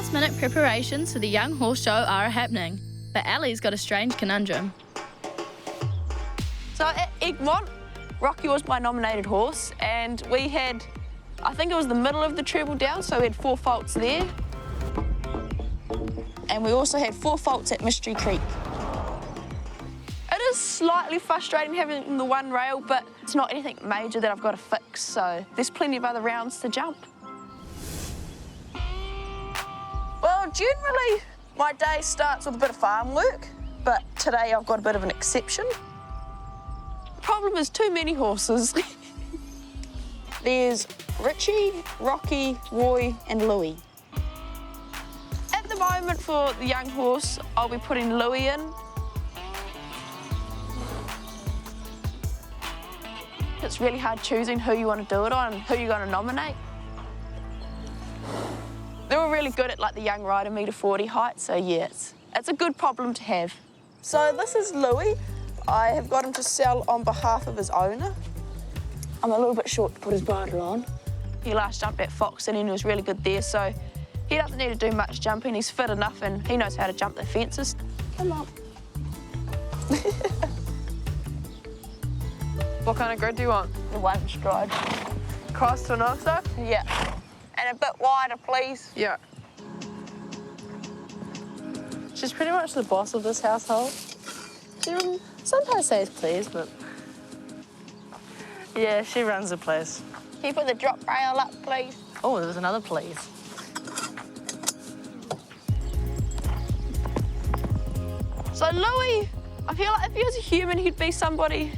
Last-minute preparations for the Young Horse Show are happening, but Ali's got a strange conundrum. So at Egmont, Rocky was my nominated horse, and we had, I think it was the middle of the Treble Down, so we had 4 faults there. And we also had 4 faults at Mystery Creek. It is slightly frustrating having the one rail, but it's not anything major that I've got to fix, so there's plenty of other rounds to jump. Well, generally, my day starts with a bit of farm work, but today I've got a bit of an exception. The problem is too many horses. There's Richie, Rocky, Roy, and Louie. At the moment for the young horse, I'll be putting Louie in. It's really hard choosing who you want to do it on and who you're going to nominate. They're all really good at like the young rider metre 40 height, so yeah, it's a good problem to have. So this is Louie. I have got him to sell on behalf of his owner. I'm a little bit short to put his bridle on. He last jumped at Foxton and he was really good there, so he doesn't need to do much jumping. He's fit enough and he knows how to jump the fences. Come on. What kind of grid do you want? The one stride. Cross to an oxo? Yeah. And a bit wider, please. Yeah. She's pretty much the boss of this household. She sometimes says please, but yeah, she runs the place. Can you put the drop rail up, please? Oh, there was another please. So Louie, I feel like if he was a human, he'd be somebody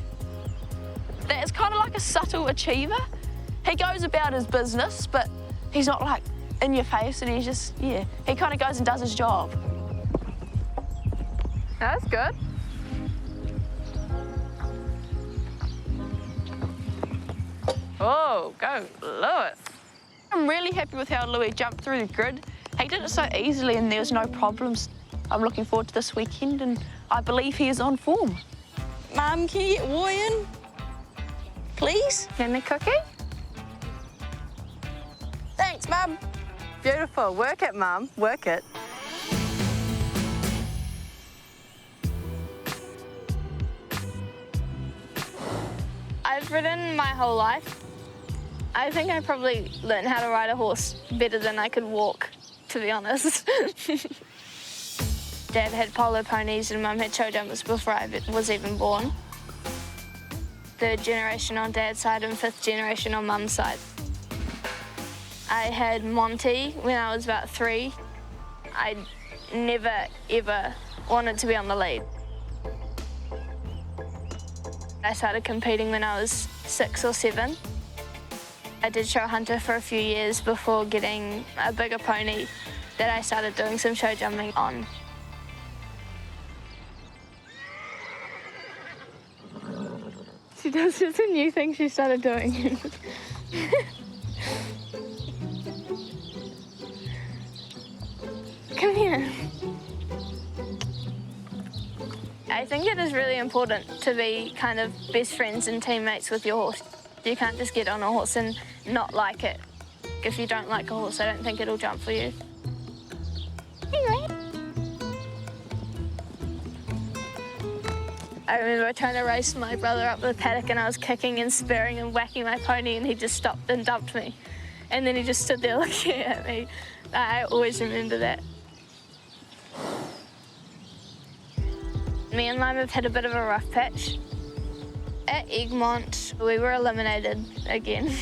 that is kind of like a subtle achiever. He goes about his business, but he's not like in your face, and he's just, yeah, he kind of goes and does his job. That's good. Oh, go Lewis. I'm really happy with how Louie jumped through the grid. He did it so easily and there was no problems. I'm looking forward to this weekend and I believe he is on form. Mum, can you get Roy in? Please? Give me a cookie? Thanks, Mum. Beautiful. Work it, Mum. Work it. I've ridden my whole life. I think I probably learned how to ride a horse better than I could walk, to be honest. Dad had polo ponies and Mum had show jumpers before I was even born. 3rd generation on Dad's side and 5th generation on Mum's side. I had Monty when I was about 3. I never, ever wanted to be on the lead. I started competing when I was 6 or 7. I did show hunter for a few years before getting a bigger pony that I started doing some show jumping on. She does, it's a new thing she started doing. Come here. I think it is really important to be kind of best friends and teammates with your horse. You can't just get on a horse and not like it. If you don't like a horse, I don't think it'll jump for you. I remember trying to race my brother up the paddock and I was kicking and spurring and whacking my pony and he just stopped and dumped me. And then he just stood there looking at me. I always remember that. Me and Lime have had a bit of a rough patch. At Egmont, we were eliminated again.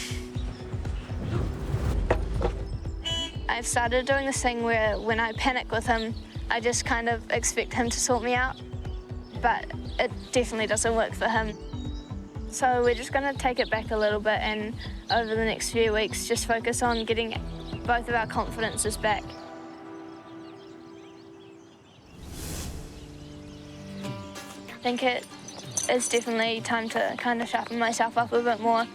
I've started doing this thing where when I panic with him, I just kind of expect him to sort me out. But it definitely doesn't work for him. So we're just gonna take it back a little bit and over the next few weeks just focus on getting both of our confidences back. I think it is definitely time to kind of sharpen myself up a bit more.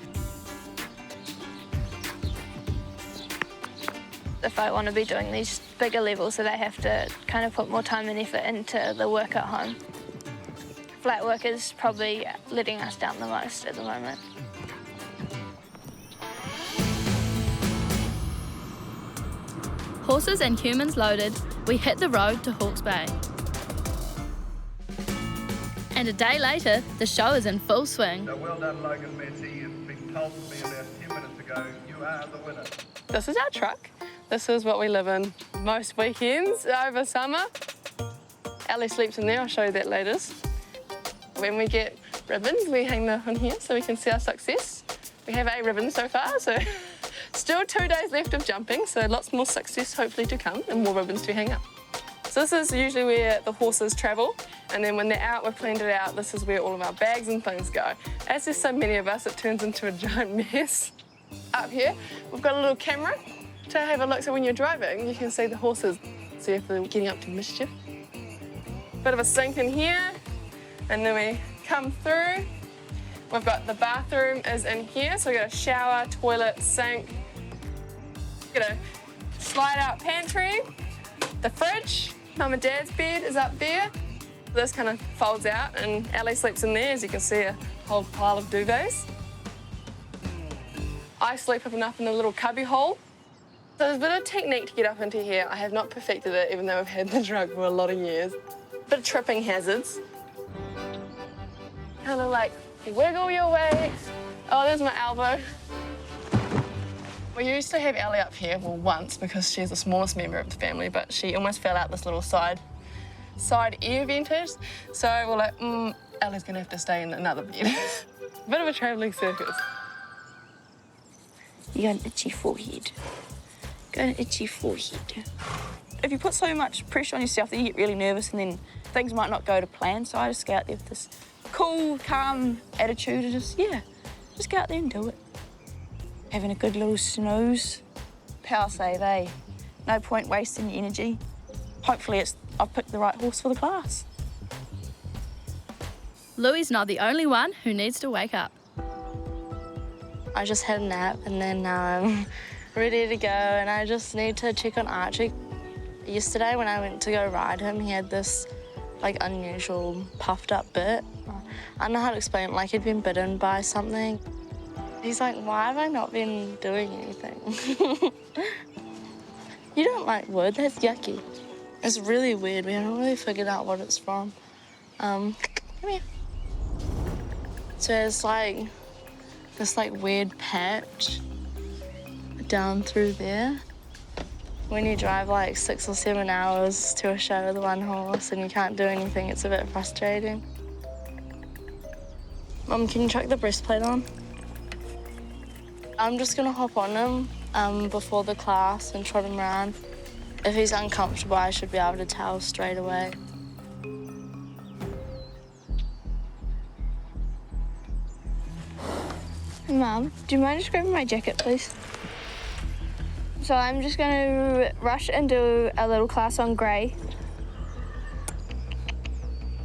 If I want to be doing these bigger levels, that I have to kind of put more time and effort into the work at home. Flat work is probably letting us down the most at the moment. Horses and humans loaded, we hit the road to Hawke's Bay. And a day later, the show is in full swing. So well done, Logan Matty. It's been told to me about 10 minutes ago. You are the winner. This is our truck. This is what we live in most weekends over summer. Ellie sleeps in there, I'll show you that later. When we get ribbons, we hang them on here so we can see our success. We have 8 ribbons so far, so still 2 days left of jumping, so lots more success hopefully to come and more ribbons to hang up. So this is usually where the horses travel, and then when they're out, we've cleaned it out, this is where all of our bags and things go. As there's so many of us, it turns into a giant mess. Up here, we've got a little camera to have a look, so when you're driving, you can see the horses, see if they're getting up to mischief. Bit of a sink in here, and then we come through. We've got the bathroom is in here, so we've got a shower, toilet, sink. We've got a slide-out pantry, the fridge. Mum and Dad's bed is up there. This kind of folds out, and Ellie sleeps in there, as you can see, a whole pile of duvets. I sleep up and up in a little cubby hole. So there's a bit of technique to get up into here. I have not perfected it, even though I've had the drug for a lot of years. Bit of tripping hazards. Kind of like wiggle your way. Oh, there's my elbow. We used to have Ellie up here, well, once, because she's the smallest member of the family, but she almost fell out this little side ear ventage. So we're like, Ellie's gonna have to stay in another bed. Bit of a travelling circus. You got an itchy forehead. Got an itchy forehead. If you put so much pressure on yourself, then you get really nervous and then things might not go to plan. So I just go out there with this cool, calm attitude and just go out there and do it. Having a good little snooze. Power save, eh? No point wasting your energy. Hopefully I've picked the right horse for the class. Louie's not the only one who needs to wake up. I just had a nap and then now I'm ready to go and I just need to check on Archie. Yesterday when I went to go ride him, he had this like unusual puffed up bit. I don't know how to explain it, like he'd been bitten by something. He's like, why have I not been doing anything? You don't like wood, that's yucky. It's really weird, we haven't really figured out what it's from. Come here. So it's like this like weird patch down through there. When you drive like 6 or 7 hours to a show with one horse and you can't do anything, it's a bit frustrating. Mum, can you chuck the breastplate on? I'm just gonna hop on him before the class and trot him around. If he's uncomfortable, I should be able to tell straight away. Mum, do you mind just grabbing my jacket, please? So I'm just going to rush and do a little class on grey.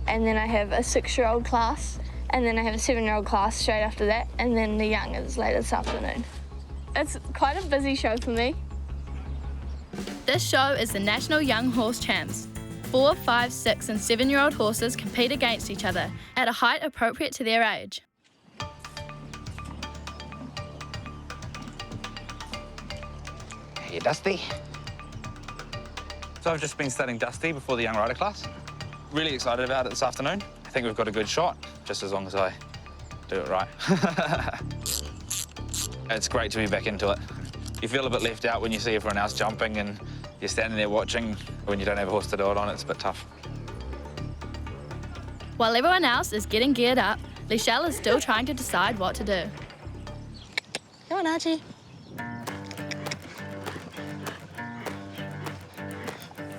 And then I have a 6-year-old class. And then I have a 7-year-old class straight after that. And then the young is later this afternoon. It's quite a busy show for me. This show is the National Young Horse Champs. 4, 5, 6 and 7-year-old horses compete against each other at a height appropriate to their age. Hey, Dusty. So I've just been studying Dusty before the young rider class. Really excited about it this afternoon. I think we've got a good shot, just as long as I do it right. It's great to be back into it. You feel a bit left out when you see everyone else jumping and you're standing there watching. When you don't have a horse to do it on, it's a bit tough. While everyone else is getting geared up, Leeshelle is still trying to decide what to do. Come on, Archie.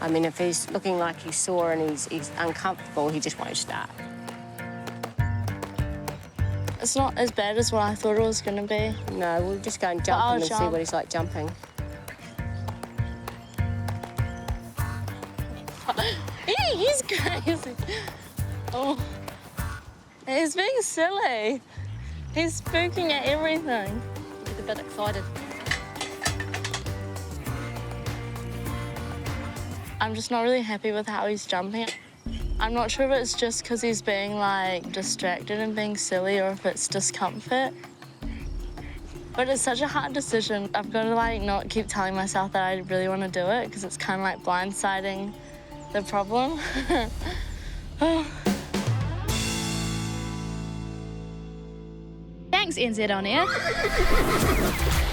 I mean, if he's looking like he's sore and he's uncomfortable, he just won't start. It's not as bad as what I thought it was going to be. No, we'll just go and jump him and see what he's like jumping. He's crazy. Oh, he's being silly. He's spooking at everything. He's a bit excited. I'm just not really happy with how he's jumping. I'm not sure if it's just because he's being, like, distracted and being silly or if it's discomfort. But it's such a hard decision. I've got to like not keep telling myself that I really want to do it because it's kind of like blindsiding the problem. Thanks, NZ On Air.